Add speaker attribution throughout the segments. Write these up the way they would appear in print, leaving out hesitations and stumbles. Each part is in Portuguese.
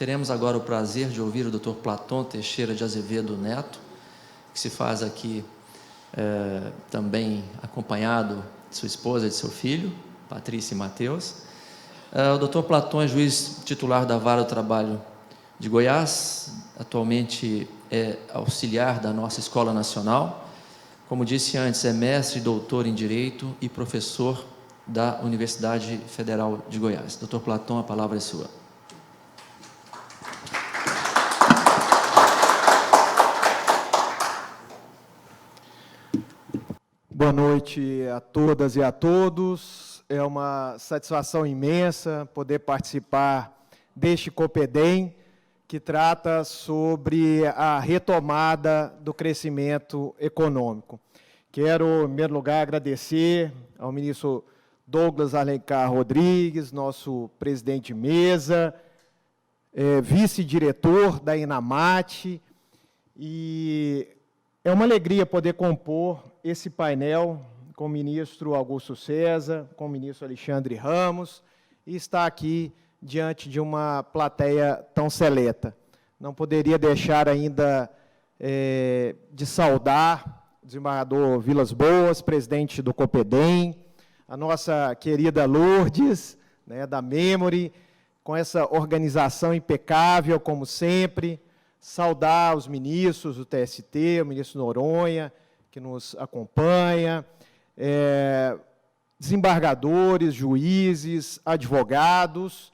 Speaker 1: Teremos agora o prazer de ouvir o Dr. Platão Teixeira de Azevedo Neto, que se faz aqui também acompanhado de sua esposa e de seu filho, Patrícia e Mateus. O Dr. Platão é juiz titular da Vara do Trabalho de Goiás, atualmente é auxiliar da nossa Escola Nacional. Como disse antes, é mestre e doutor em Direito e professor da Universidade Federal de Goiás. Dr. Platão, a palavra é sua.
Speaker 2: Boa noite a todas e a todos. É uma satisfação imensa poder participar deste Copedem, que trata sobre a retomada do crescimento econômico. Quero, em primeiro lugar, agradecer ao ministro Douglas Alencar Rodrigues, nosso presidente de mesa, vice-diretor da Enamate, e é uma alegria poder compor esse painel com o ministro Augusto César, com o ministro Alexandre Ramos, e estar aqui diante de uma plateia tão seleta. Não poderia deixar ainda de saudar o desembargador Vilas Boas, presidente do Copedem, a nossa querida Lourdes, né, da Memory, com essa organização impecável, como sempre. Saudar os ministros do TST, o ministro Noronha, que nos acompanha, desembargadores, juízes, advogados,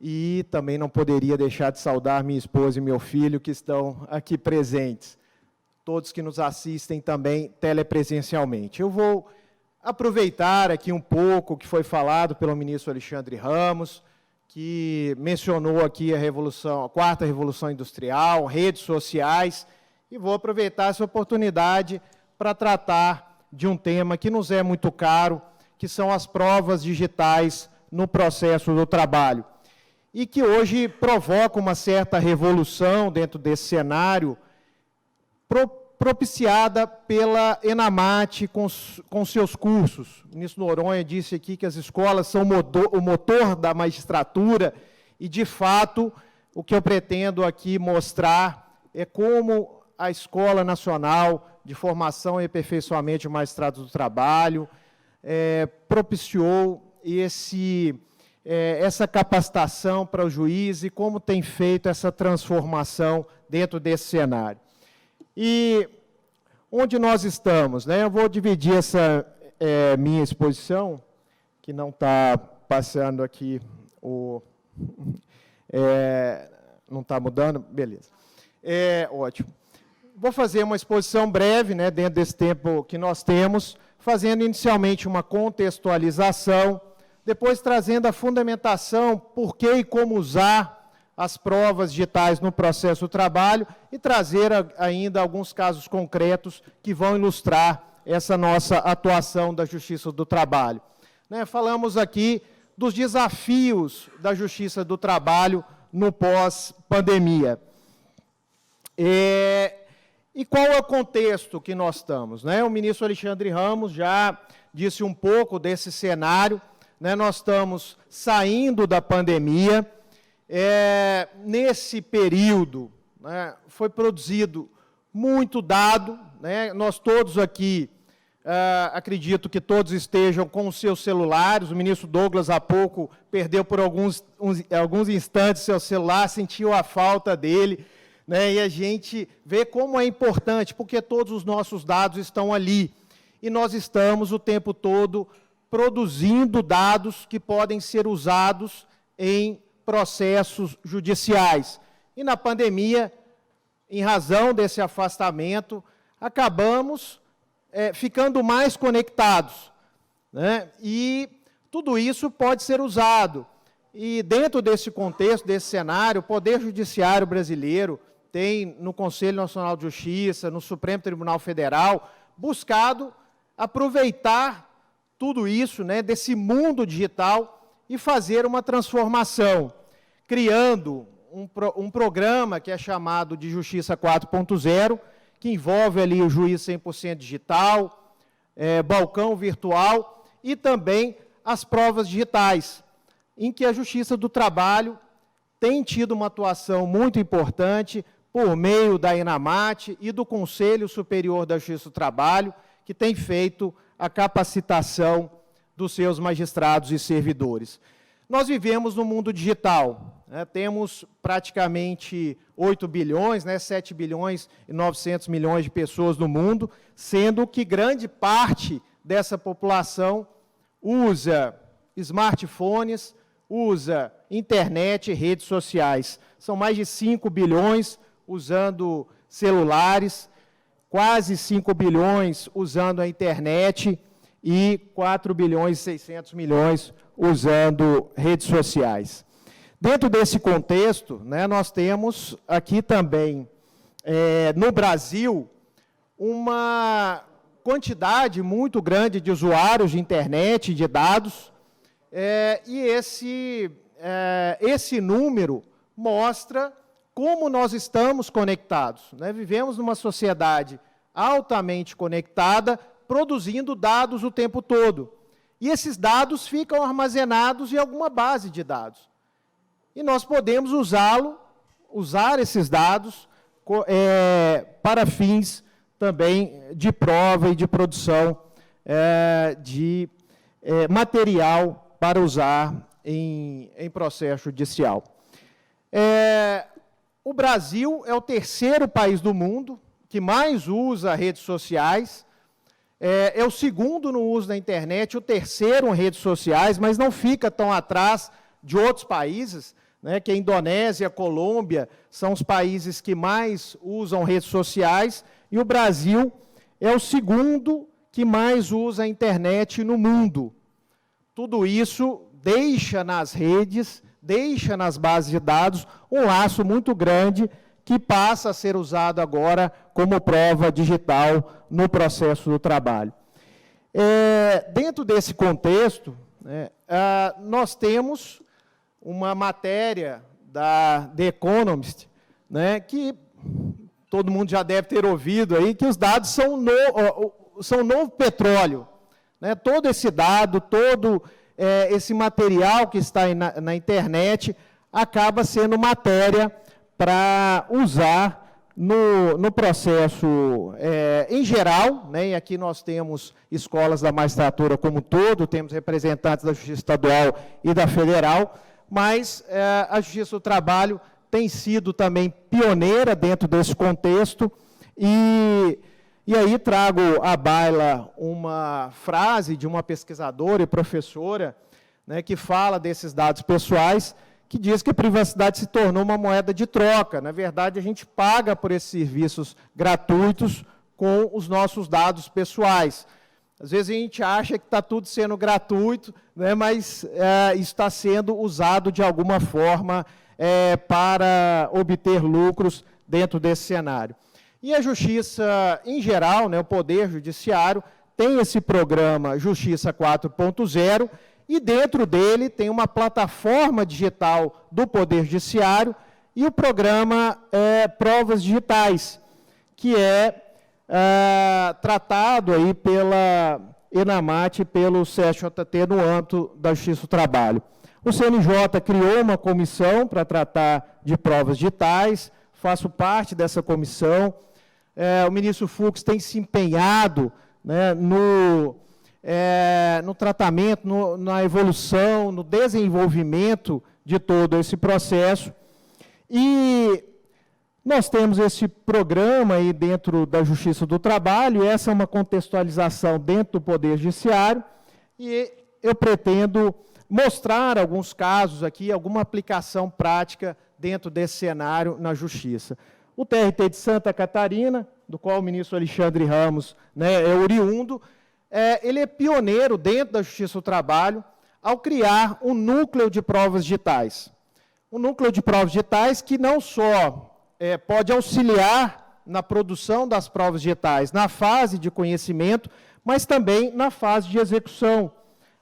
Speaker 2: e também não poderia deixar de saudar minha esposa e meu filho, que estão aqui presentes, todos que nos assistem também telepresencialmente. Eu vou aproveitar aqui um pouco o que foi falado pelo ministro Alexandre Ramos, que mencionou aqui a quarta revolução industrial, redes sociais, e vou aproveitar essa oportunidade para tratar de um tema que nos é muito caro, que são as provas digitais no processo do trabalho, e que hoje provoca uma certa revolução dentro desse cenário, propiciada pela Enamate com seus cursos. O ministro Noronha disse aqui que as escolas são o motor da magistratura, e, de fato, o que eu pretendo aqui mostrar é como a Escola Nacional de Formação e Aperfeiçoamento de Magistrados do Trabalho propiciou essa capacitação para o juiz e como tem feito essa transformação dentro desse cenário. E onde nós estamos, né? Eu vou dividir essa minha exposição, que não está passando aqui não está mudando? Beleza. Ótimo. Vou fazer uma exposição breve, né, dentro desse tempo que nós temos, fazendo inicialmente uma contextualização, depois trazendo a fundamentação, por que e como usar as provas digitais no processo do trabalho, e trazer ainda alguns casos concretos que vão ilustrar essa nossa atuação da Justiça do Trabalho. Né, falamos aqui dos desafios da Justiça do Trabalho no pós-pandemia. E qual é o contexto que nós estamos? Né? O ministro Alexandre Ramos já disse um pouco desse cenário. Né? Nós estamos saindo da pandemia. Nesse período, né, foi produzido muito dado, né? Nós todos aqui, acredito que todos estejam com os seus celulares. O ministro Douglas, há pouco, perdeu por alguns instantes seu celular, sentiu a falta dele, né? E a gente vê como é importante, porque todos os nossos dados estão ali, e nós estamos o tempo todo produzindo dados que podem ser usados em processos judiciais. E na pandemia, em razão desse afastamento, acabamos ficando mais conectados, né? E tudo isso pode ser usado. E dentro desse contexto, desse cenário, o Poder Judiciário brasileiro tem, no Conselho Nacional de Justiça, no Supremo Tribunal Federal, buscado aproveitar tudo isso, né, desse mundo digital, e fazer uma transformação, criando um programa que é chamado de Justiça 4.0, que envolve ali o juiz 100% digital, balcão virtual e também as provas digitais, em que a Justiça do Trabalho tem tido uma atuação muito importante por meio da ENAMAT e do Conselho Superior da Justiça do Trabalho, que tem feito a capacitação dos seus magistrados e servidores. Nós vivemos no mundo digital, né? Temos praticamente 8 bilhões, né? 7 bilhões e 900 milhões de pessoas no mundo, sendo que grande parte dessa população usa smartphones, usa internet e redes sociais. São mais de 5 bilhões usando celulares, quase 5 bilhões usando a internet e 4 bilhões e 600 milhões usando redes sociais. Dentro desse contexto, né, nós temos aqui também, no Brasil, uma quantidade muito grande de usuários de internet, de dados, e esse número mostra como nós estamos conectados, né? Vivemos numa sociedade altamente conectada, produzindo dados o tempo todo. E esses dados ficam armazenados em alguma base de dados. E nós podemos usar esses dados para fins também de prova e de produção de material para usar em processo judicial. O Brasil é o terceiro país do mundo que mais usa redes sociais, é o segundo no uso da internet, o terceiro em redes sociais, mas não fica tão atrás de outros países, né, que a Indonésia, a Colômbia são os países que mais usam redes sociais, e o Brasil é o segundo que mais usa a internet no mundo. Tudo isso deixa nas redes, deixa nas bases de dados um laço muito grande que passa a ser usado agora como prova digital no processo do trabalho. Dentro desse contexto, né, nós temos uma matéria da The Economist, né, que todo mundo já deve ter ouvido aí, que os dados são novo petróleo, né? Todo esse dado, todo esse material que está aí na internet acaba sendo matéria para usar no processo em geral, né? E aqui nós temos escolas da magistratura como um todo, temos representantes da Justiça Estadual e da Federal, mas a Justiça do Trabalho tem sido também pioneira dentro desse contexto, e aí trago à baila uma frase de uma pesquisadora e professora, né, que fala desses dados pessoais, que diz que a privacidade se tornou uma moeda de troca. Na verdade, a gente paga por esses serviços gratuitos com os nossos dados pessoais. Às vezes a gente acha que está tudo sendo gratuito, né, mas isso está sendo usado de alguma forma para obter lucros dentro desse cenário. E a Justiça, em geral, né, o Poder Judiciário, tem esse programa Justiça 4.0, e dentro dele tem uma plataforma digital do Poder Judiciário e o programa Provas Digitais, que tratado aí pela ENAMAT e pelo CSJT no âmbito da Justiça do Trabalho. O CNJ criou uma comissão para tratar de provas digitais, faço parte dessa comissão. O ministro Fux tem se empenhado, né, no tratamento, na evolução, no desenvolvimento de todo esse processo. E nós temos esse programa aí dentro da Justiça do Trabalho, essa é uma contextualização dentro do Poder Judiciário, e eu pretendo mostrar alguns casos aqui, alguma aplicação prática dentro desse cenário na Justiça. O TRT de Santa Catarina, do qual o ministro Alexandre Ramos, né, é oriundo, ele é pioneiro dentro da Justiça do Trabalho ao criar um núcleo de provas digitais. Um núcleo de provas digitais que não só pode auxiliar na produção das provas digitais, na fase de conhecimento, mas também na fase de execução.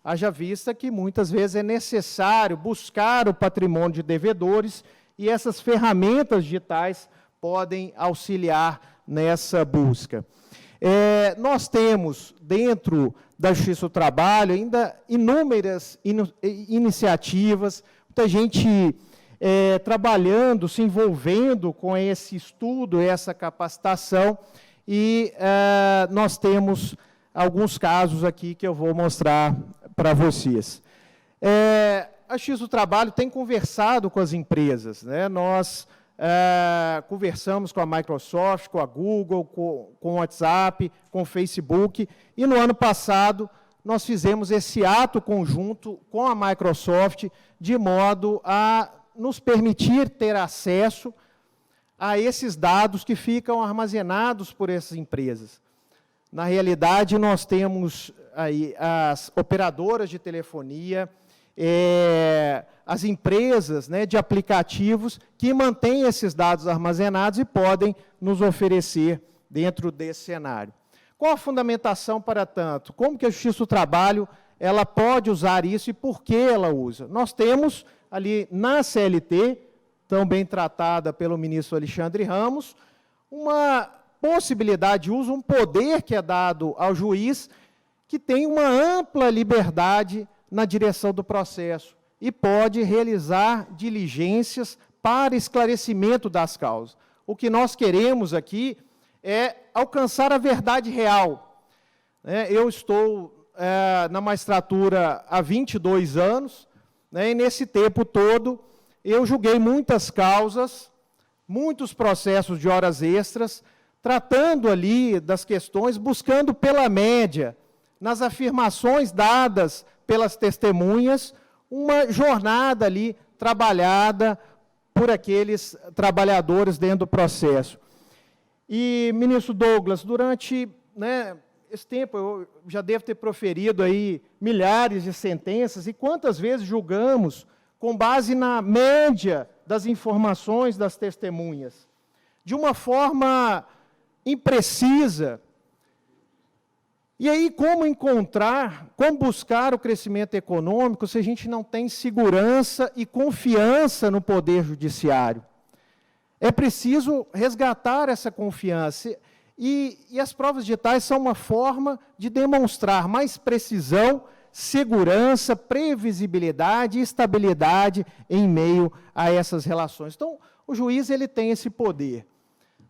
Speaker 2: Haja vista que muitas vezes é necessário buscar o patrimônio de devedores e essas ferramentas digitais podem auxiliar nessa busca. Nós temos, dentro da Justiça do Trabalho, ainda inúmeras iniciativas, muita gente trabalhando, se envolvendo com esse estudo, essa capacitação, e nós temos alguns casos aqui que eu vou mostrar para vocês. A Justiça do Trabalho tem conversado com as empresas, né? Nós conversamos com a Microsoft, com a Google, com o WhatsApp, com o Facebook, e no ano passado nós fizemos esse ato conjunto com a Microsoft, de modo a nos permitir ter acesso a esses dados que ficam armazenados por essas empresas. Na realidade, nós temos aí as operadoras de telefonia, as empresas, né, de aplicativos que mantêm esses dados armazenados e podem nos oferecer dentro desse cenário. Qual a fundamentação para tanto? Como que a Justiça do Trabalho ela pode usar isso e por que ela usa? Nós temos ali na CLT, tão bem tratada pelo ministro Alexandre Ramos, uma possibilidade de uso, um poder que é dado ao juiz, que tem uma ampla liberdade na direção do processo e pode realizar diligências para esclarecimento das causas. O que nós queremos aqui é alcançar a verdade real. Eu estou na magistratura há 22 anos, e nesse tempo todo eu julguei muitas causas, muitos processos de horas extras, tratando ali das questões, buscando pela média, nas afirmações dadas pelas testemunhas, uma jornada ali trabalhada por aqueles trabalhadores dentro do processo. E, ministro Douglas, durante esse tempo, eu já devo ter proferido aí milhares de sentenças, e quantas vezes julgamos com base na média das informações das testemunhas, de uma forma imprecisa. E aí, como buscar o crescimento econômico se a gente não tem segurança e confiança no Poder Judiciário? É preciso resgatar essa confiança. E as provas digitais são uma forma de demonstrar mais precisão, segurança, previsibilidade e estabilidade em meio a essas relações. Então, o juiz ele tem esse poder,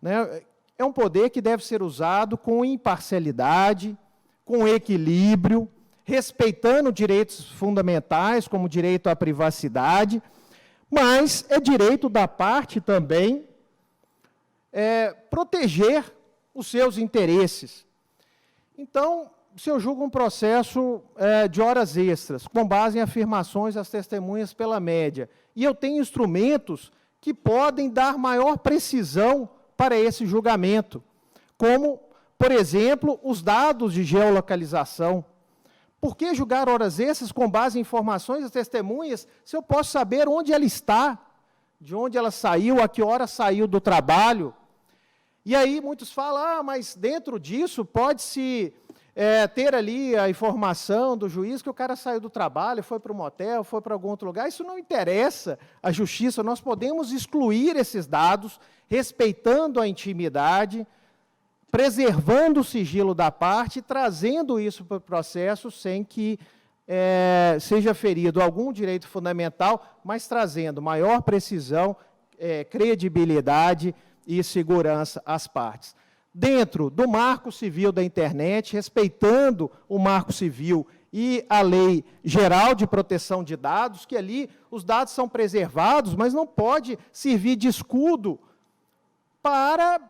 Speaker 2: né? É um poder que deve ser usado com imparcialidade, com equilíbrio, respeitando direitos fundamentais, como o direito à privacidade, mas é direito da parte também proteger os seus interesses. Então, se eu julgo um processo de horas extras, com base em afirmações das testemunhas pela média, e eu tenho instrumentos que podem dar maior precisão para esse julgamento, como, por exemplo, os dados de geolocalização. Por que julgar horas extras com base em informações das testemunhas, se eu posso saber onde ela está, de onde ela saiu, a que hora saiu do trabalho? E aí muitos falam, mas dentro disso pode-se ter ali a informação do juiz que o cara saiu do trabalho, foi para um motel, foi para algum outro lugar. Isso não interessa à justiça, nós podemos excluir esses dados, respeitando a intimidade, preservando o sigilo da parte, trazendo isso para o processo sem que seja ferido algum direito fundamental, mas trazendo maior precisão, credibilidade e segurança às partes. Dentro do Marco Civil da Internet, respeitando o Marco Civil e a Lei Geral de Proteção de Dados, que ali os dados são preservados, mas não pode servir de escudo para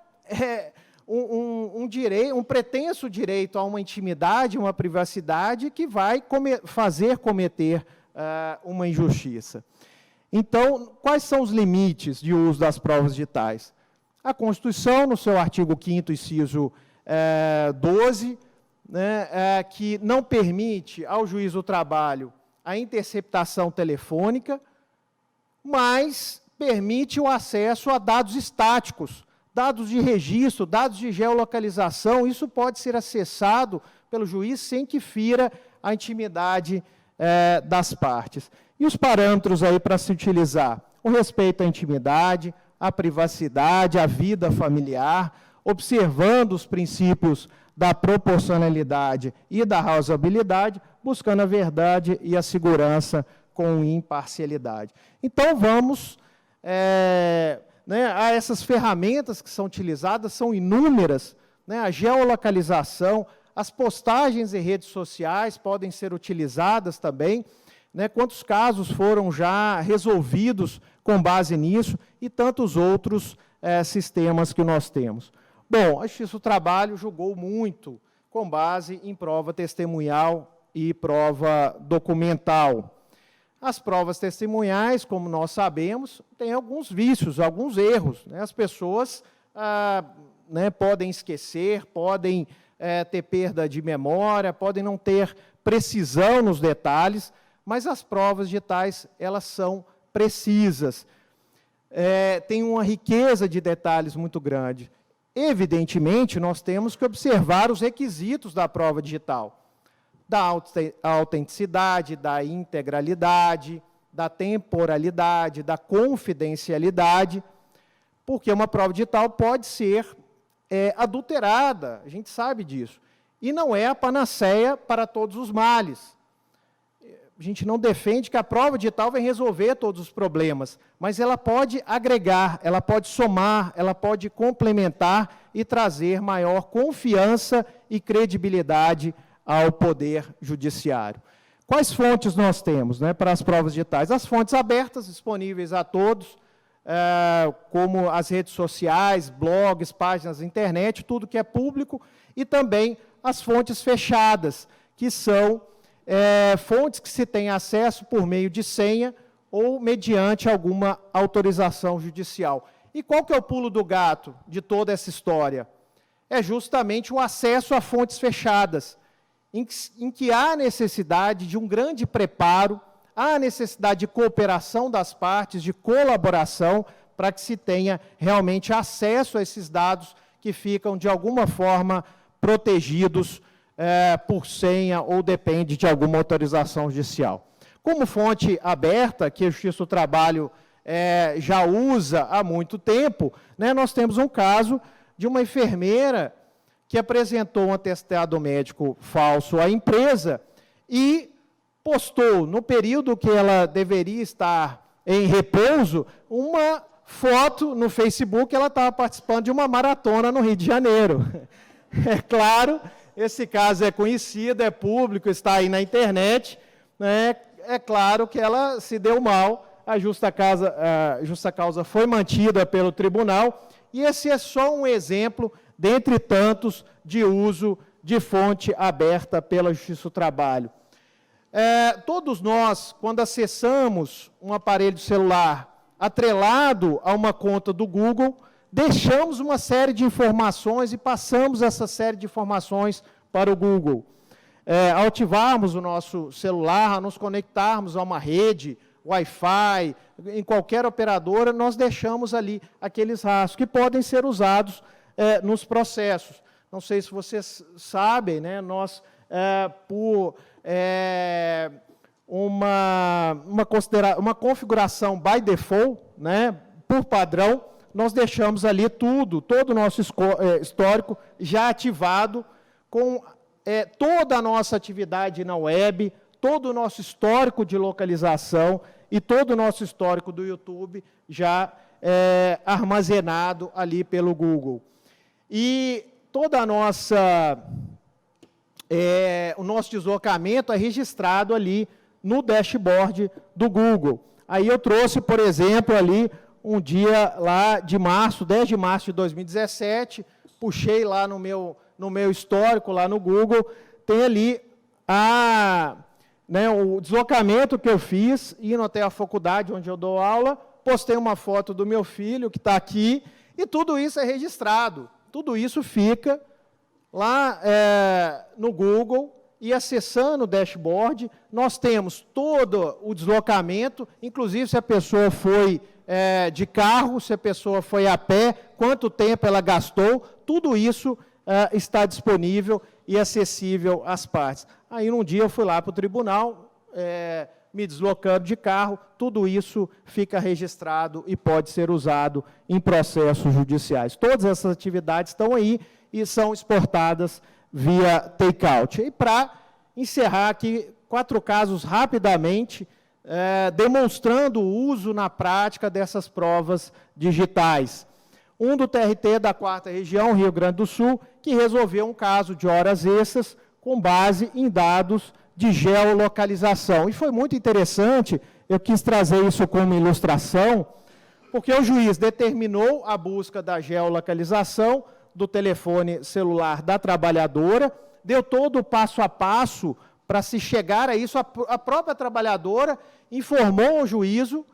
Speaker 2: um pretenso direito a uma intimidade, uma privacidade que vai fazer cometer uma injustiça. Então, quais são os limites de uso das provas digitais? A Constituição, no seu artigo 5º, inciso 12, que não permite ao juiz do trabalho a interceptação telefônica, mas permite o acesso a dados estáticos, dados de registro, dados de geolocalização. Isso pode ser acessado pelo juiz sem que fira a intimidade das partes. E os parâmetros aí para se utilizar? O respeito à intimidade, a privacidade, a vida familiar, observando os princípios da proporcionalidade e da razoabilidade, buscando a verdade e a segurança com imparcialidade. Então, vamos Há essas ferramentas que são utilizadas, são inúmeras, né? A geolocalização, as postagens em redes sociais podem ser utilizadas também, né? Quantos casos foram já resolvidos com base nisso e tantos outros sistemas que nós temos. Bom, a Justiça do Trabalho julgou muito com base em prova testemunhal e prova documental. As provas testemunhais, como nós sabemos, têm alguns vícios, alguns erros, né? As pessoas podem esquecer, podem ter perda de memória, podem não ter precisão nos detalhes, mas as provas digitais, elas são precisas. Tem uma riqueza de detalhes muito grande. Evidentemente, nós temos que observar os requisitos da prova digital, da autenticidade, da integralidade, da temporalidade, da confidencialidade, porque uma prova digital pode ser adulterada, a gente sabe disso, e não é a panaceia para todos os males. A gente não defende que a prova digital vai resolver todos os problemas, mas ela pode agregar, ela pode somar, ela pode complementar e trazer maior confiança e credibilidade ao Poder Judiciário. Quais fontes nós temos, né, para as provas digitais? As fontes abertas, disponíveis a todos, como as redes sociais, blogs, páginas da internet, tudo que é público, e também as fontes fechadas, que são fontes que se tem acesso por meio de senha ou mediante alguma autorização judicial. E qual que é o pulo do gato de toda essa história? É justamente o acesso a fontes fechadas, em que há necessidade de um grande preparo, há necessidade de cooperação das partes, de colaboração, para que se tenha realmente acesso a esses dados que ficam, de alguma forma, protegidos por senha ou depende de alguma autorização judicial. Como fonte aberta, que a Justiça do Trabalho já usa há muito tempo, né, nós temos um caso de uma enfermeira que apresentou um atestado médico falso à empresa e postou, no período que ela deveria estar em repouso, uma foto no Facebook, ela estava participando de uma maratona no Rio de Janeiro. É claro, esse caso é conhecido, é público, está aí na internet, né? É claro que ela se deu mal, a justa causa foi mantida pelo tribunal, e esse é só um exemplo, dentre tantos, de uso de fonte aberta pela Justiça do Trabalho. Todos nós, quando acessamos um aparelho celular atrelado a uma conta do Google, deixamos uma série de informações e passamos essa série de informações para o Google. Ao ativarmos o nosso celular, ao nos conectarmos a uma rede, Wi-Fi, em qualquer operadora, nós deixamos ali aqueles rastros que podem ser usados nos processos. Não sei se vocês sabem, né, nós, por uma configuração by default, né, por padrão, nós deixamos ali todo o nosso histórico já ativado, com toda a nossa atividade na web, todo o nosso histórico de localização e todo o nosso histórico do YouTube já armazenado ali pelo Google. E toda a nossa, o nosso deslocamento é registrado ali no dashboard do Google. Aí eu trouxe, por exemplo, ali um dia lá de março, 10 de março de 2017, puxei lá no meu histórico, lá no Google, tem ali o deslocamento que eu fiz, indo até a faculdade onde eu dou aula, postei uma foto do meu filho, que está aqui, e tudo isso é registrado, tudo isso fica lá no Google, e acessando o dashboard, nós temos todo o deslocamento, inclusive se a pessoa foi de carro, se a pessoa foi a pé, quanto tempo ela gastou, tudo isso está disponível e acessível às partes. Aí, num dia, eu fui lá para o tribunal, me deslocando de carro, tudo isso fica registrado e pode ser usado em processos judiciais. Todas essas atividades estão aí e são exportadas via take-out. E para encerrar aqui, 4 casos rapidamente, demonstrando o uso na prática dessas provas digitais. Um do TRT da 4ª Região, Rio Grande do Sul, que resolveu um caso de horas extras com base em dados de geolocalização. E foi muito interessante, eu quis trazer isso como ilustração, porque o juiz determinou a busca da geolocalização do telefone celular da trabalhadora, deu todo o passo a passo para se chegar a isso. A própria trabalhadora informou ao juízo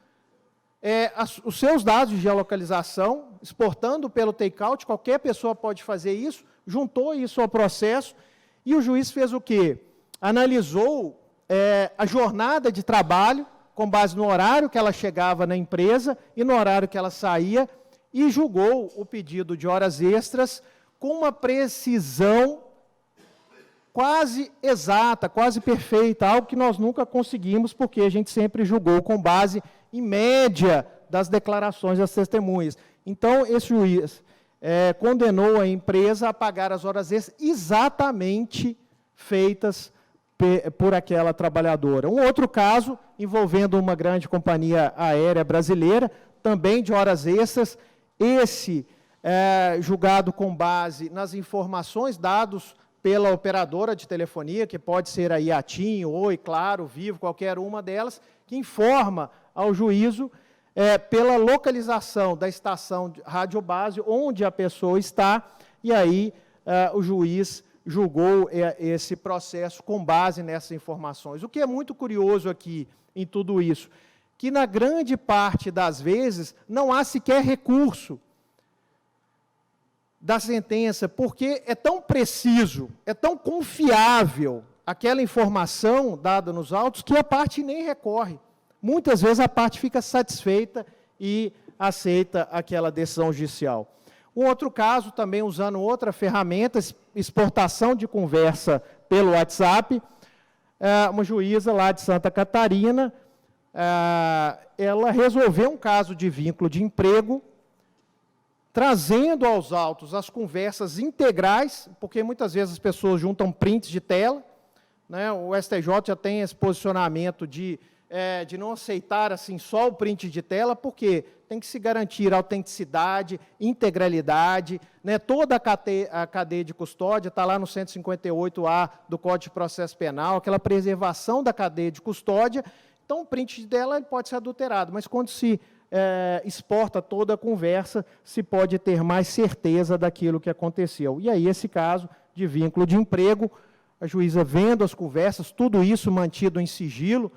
Speaker 2: os seus dados de geolocalização, exportando pelo take-out, qualquer pessoa pode fazer isso, juntou isso ao processo, e o juiz fez o quê? Analisou a jornada de trabalho, com base no horário que ela chegava na empresa e no horário que ela saía, e julgou o pedido de horas extras com uma precisão quase exata, quase perfeita, algo que nós nunca conseguimos, porque a gente sempre julgou com base em média das declarações das testemunhas. Então, esse juiz condenou a empresa a pagar as horas extras exatamente feitas por aquela trabalhadora. Um outro caso, envolvendo uma grande companhia aérea brasileira, também de horas extras, esse julgado com base nas informações dadas pela operadora de telefonia, que pode ser a TIM, Oi, Claro, Vivo, qualquer uma delas, que informa ao juízo pela localização da estação de radiobase onde a pessoa está, e aí o juiz julgou esse processo com base nessas informações. O que é muito curioso aqui em tudo isso, que na grande parte das vezes não há sequer recurso da sentença, porque é tão preciso, é tão confiável aquela informação dada nos autos, que a parte nem recorre. Muitas vezes a parte fica satisfeita e aceita aquela decisão judicial. Um outro caso, também usando outra ferramenta, exportação de conversa pelo WhatsApp, uma juíza lá de Santa Catarina, ela resolveu um caso de vínculo de emprego, trazendo aos autos as conversas integrais, porque muitas vezes as pessoas juntam prints de tela, né? O STJ já tem esse posicionamento de não aceitar assim, só o print de tela, porque tem que se garantir autenticidade, integralidade, né? Toda a cadeia de custódia está lá no 158A do Código de Processo Penal, aquela preservação da cadeia de custódia. Então, o print de tela ele pode ser adulterado, mas quando se exporta toda a conversa, se pode ter mais certeza daquilo que aconteceu. E aí, esse caso de vínculo de emprego, a juíza vendo as conversas, tudo isso mantido em sigilo,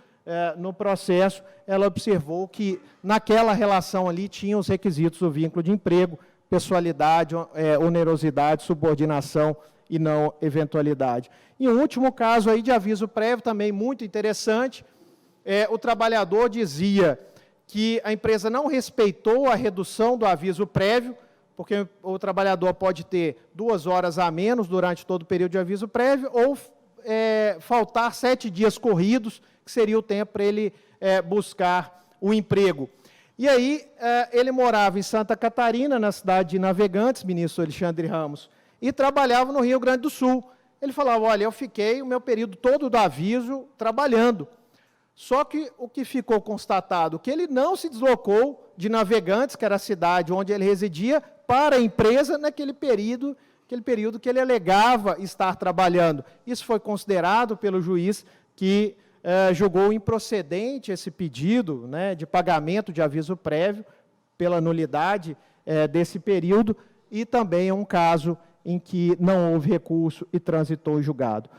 Speaker 2: no processo, ela observou que naquela relação ali tinha os requisitos do vínculo de emprego, pessoalidade, onerosidade, subordinação e não eventualidade. E um último caso aí de aviso prévio, também muito interessante, o trabalhador dizia que a empresa não respeitou a redução do aviso prévio, porque o trabalhador pode ter 2 horas a menos durante todo o período de aviso prévio, ou faltar 7 dias corridos, que seria o tempo para ele buscar o emprego. E aí, ele morava em Santa Catarina, na cidade de Navegantes, ministro Alexandre Ramos, e trabalhava no Rio Grande do Sul. Ele falava, olha, eu fiquei o meu período todo do aviso trabalhando. Só que o que ficou constatado, que ele não se deslocou de Navegantes, que era a cidade onde ele residia, para a empresa naquele período que ele alegava estar trabalhando. Isso foi considerado pelo juiz que julgou improcedente esse pedido, né, de pagamento de aviso prévio pela nulidade desse período, e também é um caso em que não houve recurso e transitou em julgado.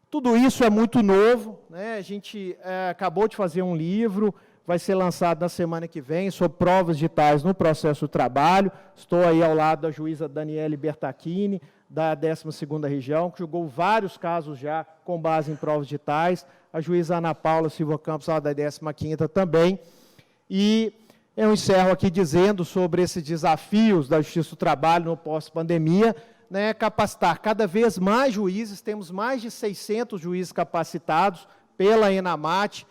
Speaker 2: Tudo isso é muito novo, né? A gente acabou de fazer um livro, vai ser lançado na semana que vem, sobre provas digitais no processo do trabalho. Estou aí ao lado da juíza Daniele Bertacchini, da 12ª Região, que julgou vários casos já com base em provas digitais. A juíza Ana Paula Silva Campos, lá da 15ª também. E eu encerro aqui dizendo sobre esses desafios da Justiça do Trabalho no pós-pandemia, né, capacitar cada vez mais juízes, temos mais de 600 juízes capacitados pela ENAMAT,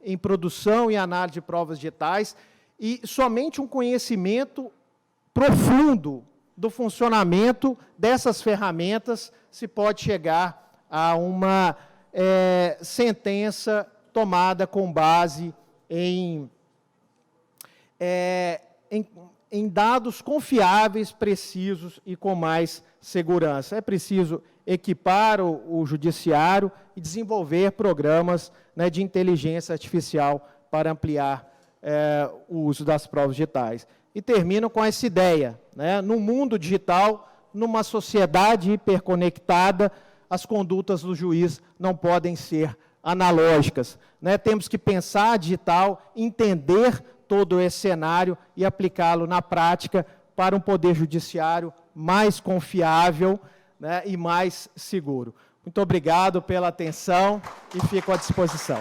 Speaker 2: em produção e análise de provas digitais, e somente um conhecimento profundo do funcionamento dessas ferramentas se pode chegar a uma sentença tomada com base em dados confiáveis, precisos e com mais segurança. É preciso equipar o judiciário e desenvolver programas, né, de inteligência artificial para ampliar o uso das provas digitais. E termino com essa ideia, né, no mundo digital, numa sociedade hiperconectada, as condutas do juiz não podem ser analógicas, né? Temos que pensar digital, entender todo esse cenário e aplicá-lo na prática para um poder judiciário mais confiável, né, e mais seguro. Muito obrigado pela atenção e fico à disposição.